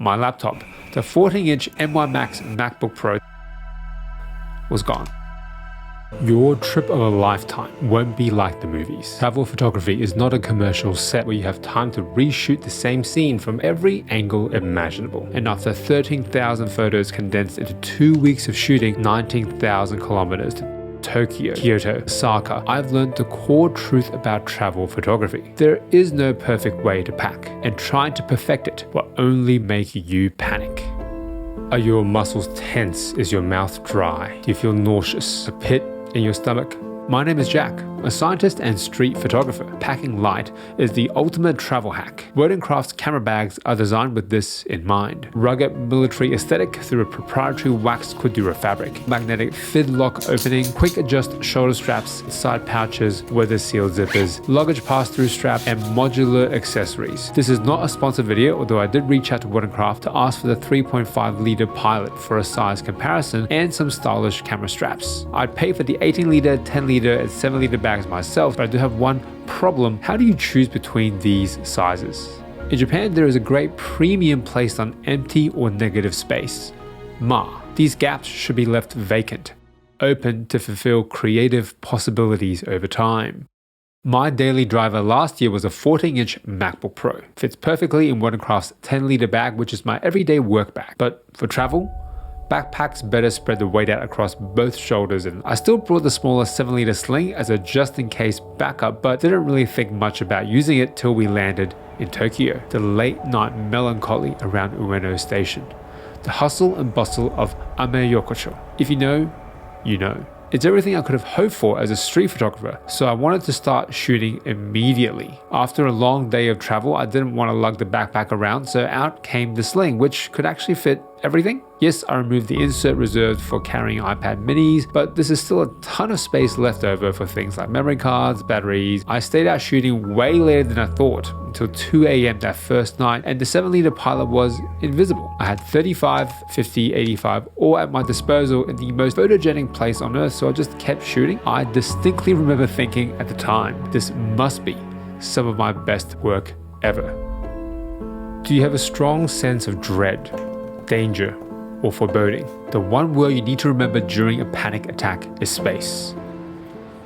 My laptop, the 14-inch M1 Max MacBook Pro, was gone. Your trip of a lifetime won't be like the movies. Travel photography is not a commercial set where you have time to reshoot the same scene from every angle imaginable. And after 13,000 photos condensed into 2 weeks of shooting 19,000 kilometers to Tokyo, Kyoto, Osaka, I've learned the core truth about travel photography. There is no perfect way to pack, and trying to perfect it will only make you panic. Are your muscles tense? Is your mouth dry? Do you feel nauseous? A pit in your stomach? My name is Jack, a scientist and street photographer. Packing light is the ultimate travel hack. Wotancraft's camera bags are designed with this in mind. Rugged military aesthetic through a proprietary waxed Kudura fabric. Magnetic fid lock opening, quick adjust shoulder straps, side pouches, weather sealed zippers, luggage pass-through strap, and modular accessories. This is not a sponsored video, although I did reach out to Wotancraft to ask for the 3.5 litre Pilot for a size comparison and some stylish camera straps. I'd pay for the 18 litre, 10 litre, and 7 litre bags myself, but I do have one problem. How do you choose between these sizes? In Japan, there is a great premium placed on empty or negative space. These gaps should be left vacant, open to fulfill creative possibilities over time. My daily driver last year was a 14-inch MacBook Pro. Fits perfectly in Wotancraft's 10 litre bag, which is my everyday work bag. But for travel, backpacks better spread the weight out across both shoulders, and I still brought the smaller 7 litre sling as a just-in-case backup, but didn't really think much about using it till we landed in Tokyo. The late-night melancholy around Ueno Station. The hustle and bustle of Ameyokocho. If you know, you know. It's everything I could have hoped for as a street photographer, so I wanted to start shooting immediately. After a long day of travel, I didn't want to lug the backpack around, so out came the sling, which could actually fit everything. Yes, I removed the insert reserved for carrying iPad minis, but this is still a ton of space left over for things like memory cards, batteries. I stayed out shooting way later than I thought, until 2 a.m. that first night, and the 7 litre Pilot was invisible. I had 35, 50, 85 all at my disposal in the most photogenic place on earth, so I just kept shooting. I distinctly remember thinking at the time, this must be some of my best work ever. Do you have a strong sense of dread, danger, or foreboding? The one word you need to remember during a panic attack is space.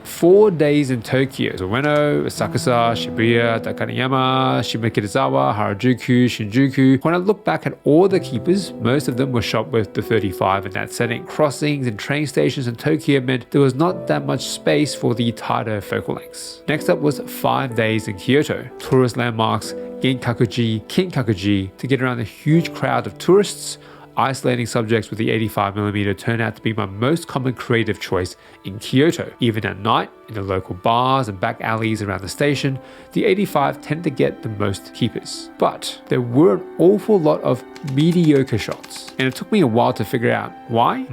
4 days in Tokyo: Ueno, Asakusa, Shibuya, Takayama, Shimokitazawa, Harajuku, Shinjuku. When I look back at all the keepers, most of them were shot with the 35 in that setting. Crossings and train stations in Tokyo meant there was not that much space for the tighter focal lengths. Next up was 5 days in Kyoto. Tourist landmarks, Ginkakuji, Kinkakuji, to get around the huge crowd of tourists. Isolating subjects with the 85mm turned out to be my most common creative choice in Kyoto. Even at night, in the local bars and back alleys around the station, the 85 tended to get the most keepers. But there were an awful lot of mediocre shots, and it took me a while to figure out why.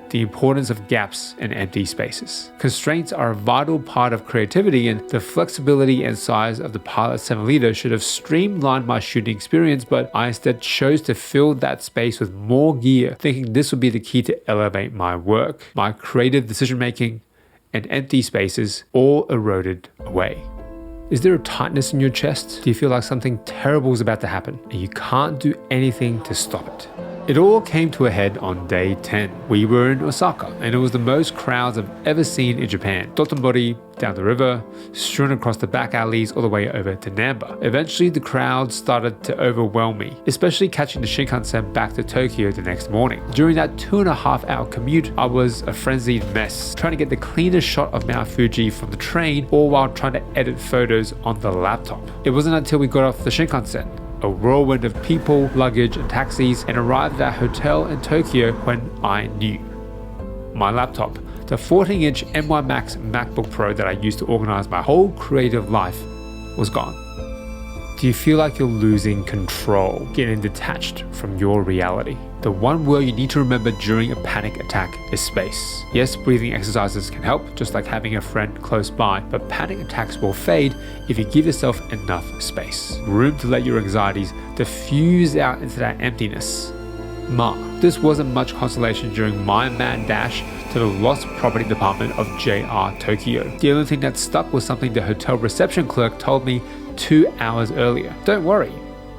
The importance of gaps and empty spaces. Constraints are a vital part of creativity, and the flexibility and size of the Pilot 7 litre should have streamlined my shooting experience, but I instead chose to fill that space with more gear, thinking this would be the key to elevate my work. My creative decision making and empty spaces all eroded away. Is there a tightness in your chest? Do you feel like something terrible is about to happen and you can't do anything to stop it? It all came to a head on day 10. We were in Osaka, and it was the most crowds I've ever seen in Japan. Dotonbori, down the river, strewn across the back alleys all the way over to Namba. Eventually, the crowd started to overwhelm me, especially catching the Shinkansen back to Tokyo the next morning. During that 2.5 hour commute, I was a frenzied mess, trying to get the cleanest shot of Mount Fuji from the train, all while trying to edit photos on the laptop. It wasn't until we got off the Shinkansen, a whirlwind of people, luggage, and taxis, and arrived at a hotel in Tokyo when I knew. My laptop, the 14-inch M1 Max MacBook Pro that I used to organize my whole creative life, was gone. Do you feel like you're losing control, getting detached from your reality? The one word you need to remember during a panic attack is space. Yes, breathing exercises can help, just like having a friend close by, but panic attacks will fade if you give yourself enough space. Room to let your anxieties diffuse out into that emptiness. This wasn't much consolation during my mad dash to the lost property department of JR Tokyo. The only thing that stuck was something the hotel reception clerk told me 2 hours earlier. Don't worry,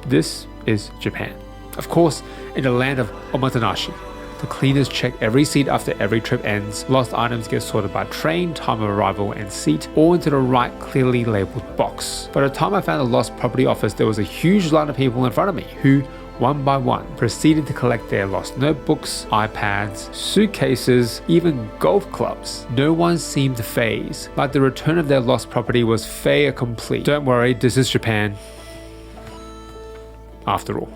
this is Japan. Of course, in the land of omotenashi, the cleaners check every seat after every trip ends. Lost items get sorted by train, time of arrival, and seat, all into the right clearly labeled box. By the time I found the lost property office, there was a huge line of people in front of me who, one by one, proceeded to collect their lost notebooks, iPads, suitcases, even golf clubs. No one seemed fazed, like the return of their lost property was fait complete. Don't worry, this is Japan. After all.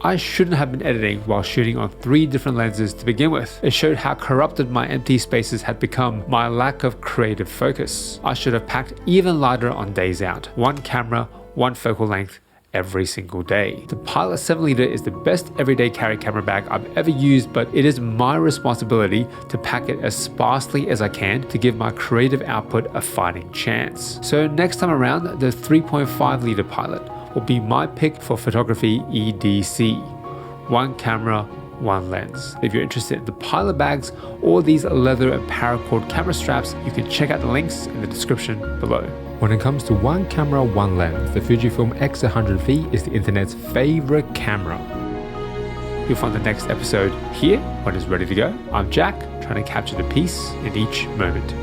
I shouldn't have been editing while shooting on 3 different lenses to begin with. It showed how corrupted my empty spaces had become, my lack of creative focus. I should have packed even lighter on days out. 1 camera, 1 focal length, every single day. The Pilot 7-liter is the best everyday carry camera bag I've ever used, but it is my responsibility to pack it as sparsely as I can to give my creative output a fighting chance. So next time around, the 3.5-liter Pilot will be my pick for photography EDC. 1 camera, 1 lens. If you're interested in the Pilot bags or these leather and paracord camera straps, you can check out the links in the description below. When it comes to 1 camera, 1 lens, the Fujifilm X100V is the internet's favorite camera. You'll find the next episode here when it's ready to go. I'm Jack, trying to capture the peace in each moment.